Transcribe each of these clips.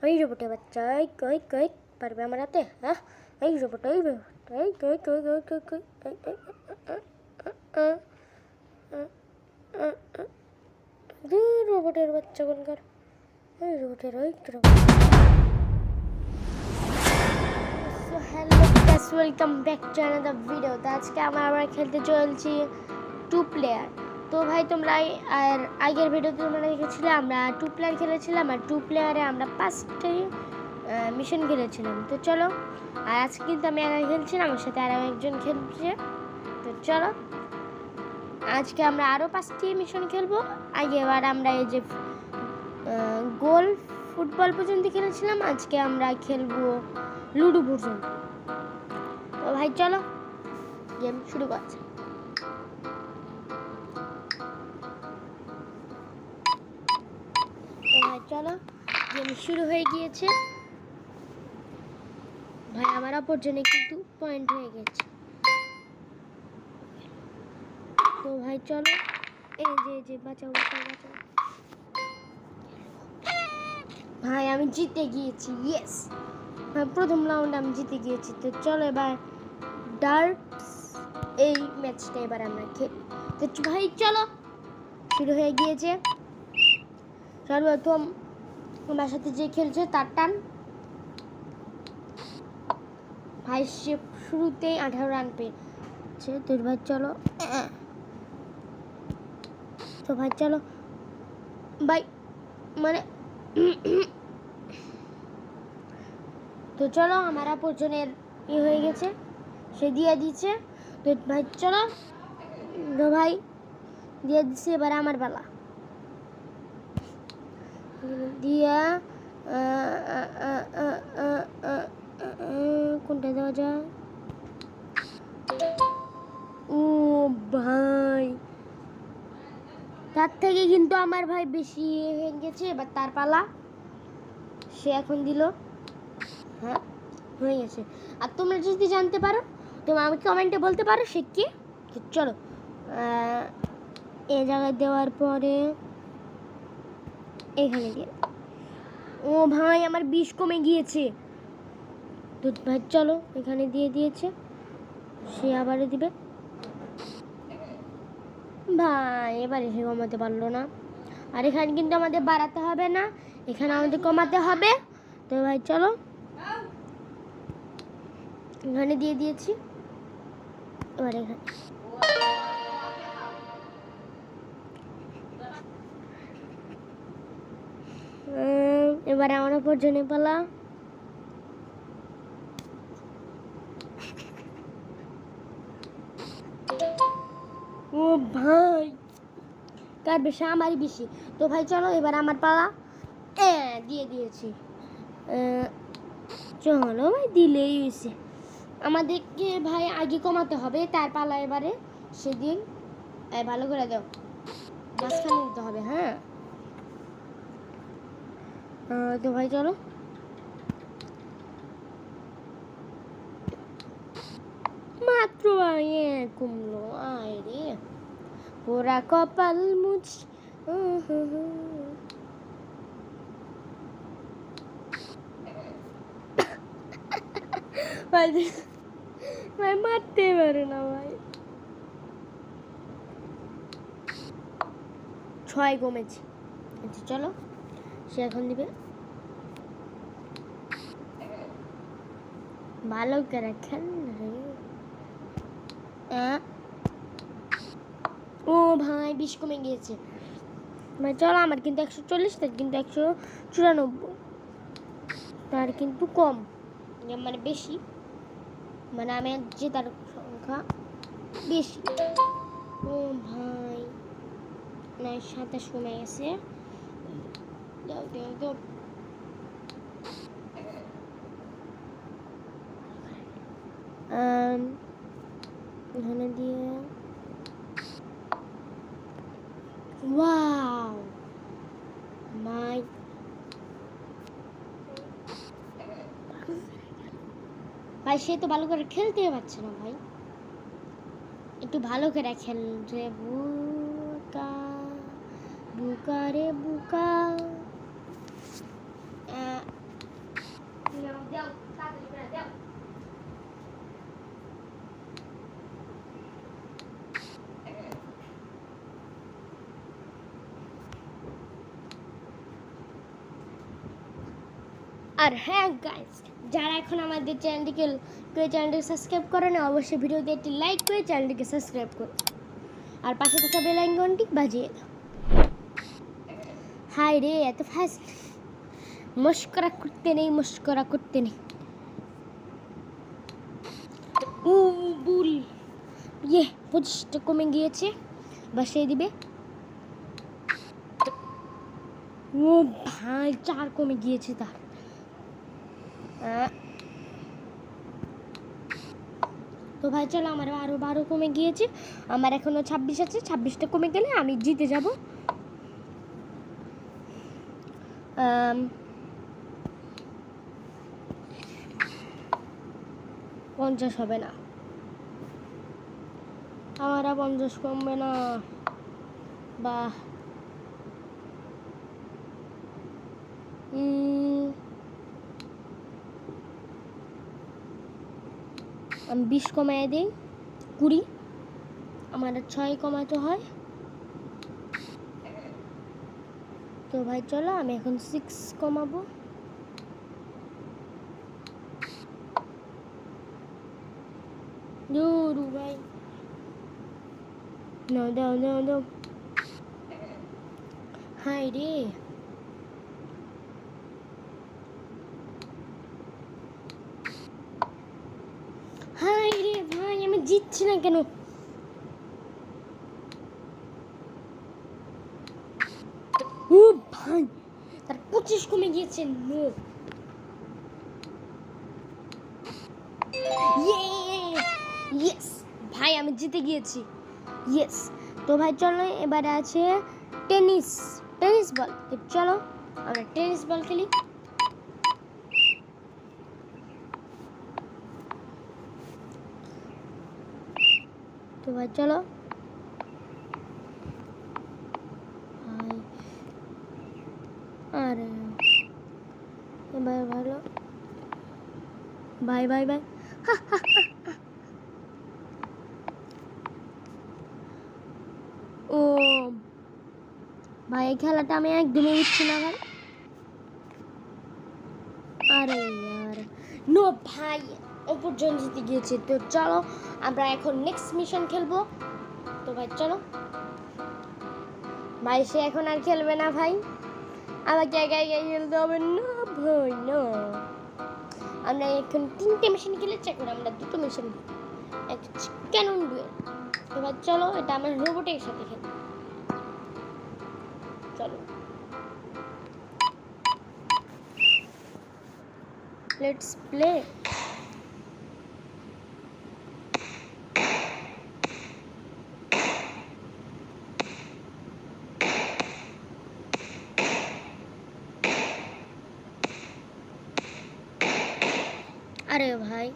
এই রোবটে বাচ্চা, এই কই কই পারবে আমার হাতে? হ্যাঁ, এই রোবট, এই রোবট, এই কই কই কই কই কই রোবটের বাচ্চা কোনকার, এই রোবটের ওই hello guys, welcome back to another video. তো আজকে আমরা খেলতে চলছি 2 প্লেয়ার। তো ভাই তোমরা আর আগের ভিডিওতে তোমরা দেখেছিলে আমরা 2 প্লেয়ার খেলেছিলাম, আর 2 প্লেয়ারে আমরা 5টি মিশন খেলেছিলাম। তো চলো, আর আজকে কিন্তু আমি একা খেলছি না, আমার সাথে আরও একজন খেলছে। তো চলো, আজকে আমরা আরও 5টি মিশন খেলবো। আগেবার আমরা এই যে গোল ফুটবল পর্যন্ত খেলেছিলাম, আজকে আমরা খেলবো লুডো পর্যন্ত। তো ভাই চলো গেম শুরু করছে। তো ভাই চলো, গেম শুরু হয়ে গিয়েছে। ভাই আমার অপরজনে কিন্তু পয়েন্ট হয়ে গেছে। তো ভাই চলো, এই যে বাঁচাও বাঁচাও বাঁচাও। ভাই আমি জিতে গিয়েছি, ইয়েস। প্রথম রাউন্ড আমি জিতে গিয়েছি। তো চলো এবার ডার্টস এই ম্যাচটা এবার আমরা খেলি। তো ভাই চলো, শুরু হয়ে গিয়েছে। সর্বপ্রথম আমার সাথে যে খেলছে তার টান। ভাই সে শুরুতেই 18 রান পেয়েছে। তো ভাই চলো, তো ভাই চলো ভাই, মানে তো চলো আমার অপরজনের হয়ে গেছে, সে দিয়ে দিচ্ছে। তো ভাই চলো, তো ভাই দিয়ে দিচ্ছে, এবার আমার বেলা দিয়া। কোনটা দেওয়া যায়? ও ভাই, তার থেকে কিন্তু আমার ভাই বেশি হয়ে গেছে। এবার তার পালা, সে এখন দিল। হ্যাঁ হয়ে গেছে। আর তোমরা যদি জানতে পারো তোমরা আমাকে কমেন্টে বলতে পারো সে কে। চলো, এই জায়গায় দেওয়ার পরে এখানে দিয়ে। ও ভাই আমার 20 কমে গিয়েছে। তো ভাই চলো, এখানে দিয়ে দিয়েছে, সে আবারও দিবে। ভাই এবার এসে কমাতে পারলো না। আর এখানে কিন্তু আমাদের বাড়াতে হবে না, এখানে আমাদের কমাতে হবে। তো ভাই চলো, এখানে দিয়ে দিয়েছি। এবার এখানে এবার আমার উপর জেনে পালা। ও ভাই কার বেশি? আমারই বেশি। তো ভাই চলো এবার আমার পালা। দিয়ে দিয়েছি। চলো ভাই, দিলেই হয়েছে। আমাদেরকে ভাই আগে কমাতে হবে, তার পালা এবারে সেদিন। ভালো করে দাও, মাঝখানে দিতে হবে। হ্যাঁ তো ভাই চলো, মাত্র কমলো। আয় রে পোড়া কপাল মুছ। ভাই মারতে পারে না ভাই। 6 কমেছে। আচ্ছা চলো, সে এখন দিবে। ভালো করে খেল রে। ও ভাই 20 কমে গিয়েছে। ভাই চলো, আমার কিন্তু 140, তার কিন্তু 194, তার কিন্তু কম, মানে বেশি, মানে আমি জেতার সংখ্যা বেশি। ও ভাই না, 27 কমে গেছে। দাও দাও দাও। এখানে দিয়ে ওয়াও মাই। ভাই সে তো ভালো করে খেলতে পারছে না ভাই, একটু ভালো করে খেল রে বুকা বুকা রে বুকা। দাও তাড়াতাড়ি করে দাও। আর হ্যাঁ গাইস, যারা এখন আমাদের চ্যানেলটিকে সাবস্ক্রাইব করে না, অবশ্যই ভিডিওতে একটি লাইক করে চ্যানেলটিকে সাবস্ক্রাইব করুন আর পাশে থাকা বেল আইকনটি বাজিয়ে দাও। হাই রে, এত ফাস্ট! মস্করা করতে নেই। ও বুল, 25টা কমে গিয়েছে, বাসায় দিবে। ও ভাই, 4 কমে গিয়েছে তার। তো ভাই চলো, আমার আরো 12 কমে গিয়েছে, আমার এখনো 26 আছে। 26টা কমে গেলে আমি জিতে যাব। 50 হবে না, আমার 50 কমবে না। বাহ, আমি 20 কমায় দিই, 20। আমার 6 কমাতে হয়। তো ভাই চলো, আমি এখন 6 কমাবো। দূর ভাই, দাও। হাই রে, ভাই আমি জিতছি না কেন? ও ভাই, তার 25 কমে গিয়েছে। নো, ইয়েস ভাই, আমি জিতে গিয়েছি। ইয়েস। তো ভাই চলো, এবারে আছে টেনিস বল। তো চলো আমরা টেনিস বল খেলি। তো ভাই চলো, আরে এবার ভালো, বাই। ও ভাই, এই খেলাটা আমি একদমই বুঝছি না ভাই। আরে ইয়ার, নো ভাই, অপরজন জিতে গিয়েছে। তো চলো আমরা এখন নেক্সট মিশন খেলবো। তো ভাই চলো। ভাই সে এখন আর খেলবে না ভাই, আমাকে একা খেলতে হবে না ভাই, না। আমরা এখন 3টে মিশন খেলেছি, এখন আমরা 2টো মিশন খেলি, একটা ক্যানন ডুয়েল। এবার চলো, এটা আমার রোবটের সাথে খেলি। চলো, লেটস প্লে। আরে ভাই,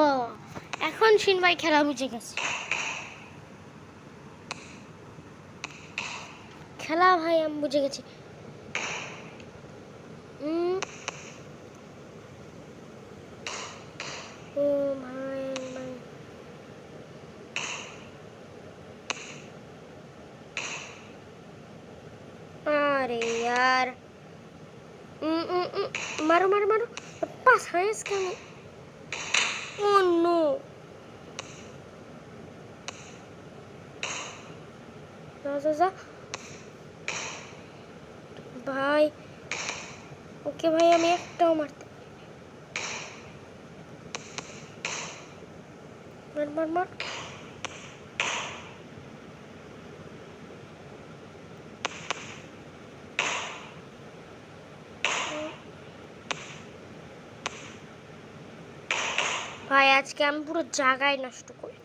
ও এখন শিন ভাই খেলা বুঝে গেছে। খেলা ভাই আমি বুঝে গেছি। ও ভাই, আরে यार, मारो पास है इसका। ओ नो, जा भाई। ओके भाई, আমি একটাও মারতে, মার। ভাই আজকে আমি পুরো জায়গায় নষ্ট করি।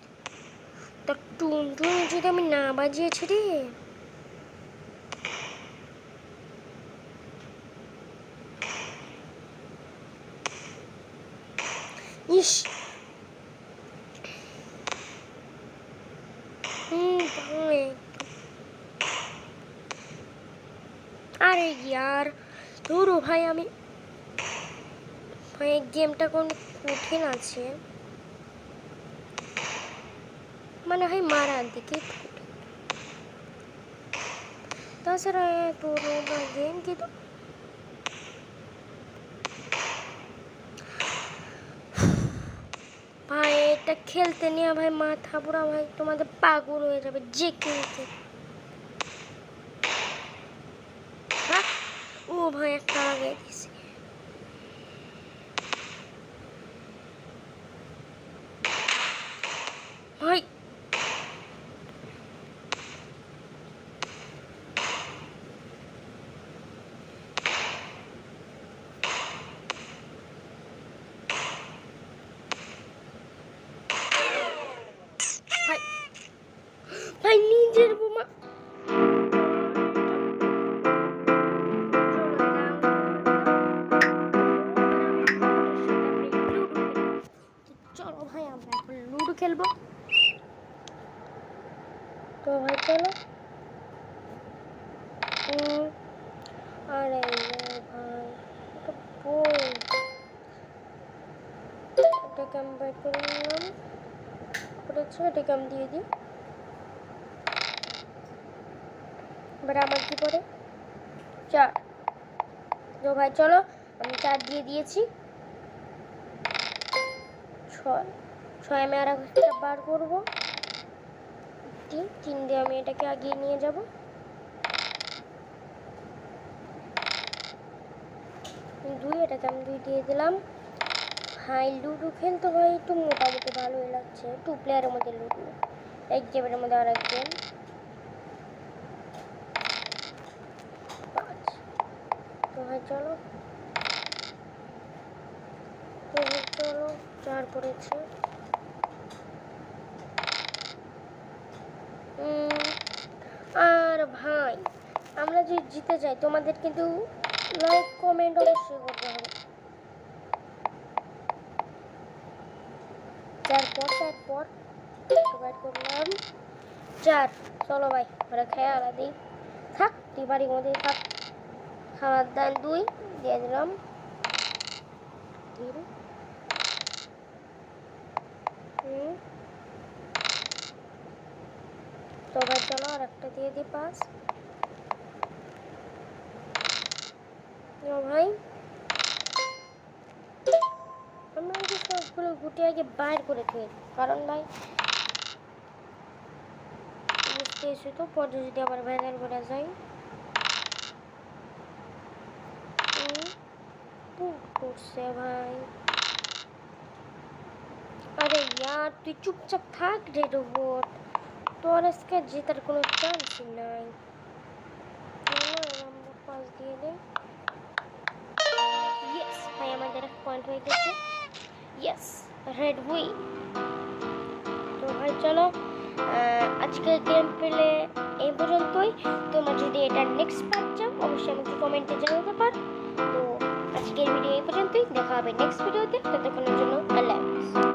তো টুনটুন যদি আমি না বাজিয়েছি রে। ইস, আরে ইয়ার ধরো ভাই, আমি ভাই গেমটা কোন কঠিন আছে, মানে হয় মারার দিকে তাছাড়া পুরো গেম কিন্তু ভাই এটা খেলতে নিয়ে ভাই মাথা পুরা ভাই তোমাদের পাগল হয়ে যাবে যে খেলতে। হ্যাঁ ও ভাই একটা আগে দিছি ভাই। ভাই ভাই নিজের বোমা চলো ভাই আমরা এখন লুডো খেলবো। তো ভাই চলো। আরে ভাই এটা বই, এটাকে আমি বাইট করে নিলাম, করেছে এটাকে আমি দিয়ে দিই। এবার আমার কি পড়ে 4। তো ভাই চলো আমি 4 দিয়ে দিয়েছি। 6 আমি আর একটা বার করবো। 3 দিয়ে আমি এটাকে আগিয়ে নিয়ে যাব। 2 এটাকে আমি 2 দিয়ে দিলাম। ভাই লুডো খেলতে ভাই একটু মোটামুটি ভালোই লাগছে। 2 প্লেয়ারের মধ্যে লুডো, এক গেমের মধ্যে আর এক গেম। 5। তো ভাই চলো, তো ভাই চলো 4 পড়েছে। আর ভাই আমরা যদি জিতে যাই তোমাদের কিন্তু লাইক কমেন্ট অবশ্যই করতে হবে। 4 পর ডিভাইড করলাম 4। চলো ভাই ওরা খেয়ে আলাদাই থাক, তুই বাড়ির মধ্যে থাক। খাওয়ার দান 2 দিয়ে দিলাম। তো ভাই চলো আর একটা দিয়ে দিই 5। ভাই আমি আগে সবগুলো গুটি আগে বাইর করে খেয়ে, কারণ ভাই বুঝতে এসে তো পরে যদি আবার ভেজাল করে যাই। করছে ভাই, আরে ইয়ার তুই চুপচাপ থাক রে রোবট, তোর আজকে জেতার কোনো চান্সই নাই। 5 দিয়ে দে। ইয়েস ভাই আমাদের এক পয়েন্ট হয়ে গেছে। Yes red win. তো ভাই চলো আজকে গেম প্লে এই পর্যন্তই। তোমরা যদি এটা নেক্সট পার্ট চাও অবশ্যই আমাকে কমেন্টে জানাতে পারো। তো আজকের ভিডিও এই পর্যন্তই, দেখা হবে নেক্সট ভিডিওতে। ততক্ষণের জন্য আল্লাহ হাফেজ।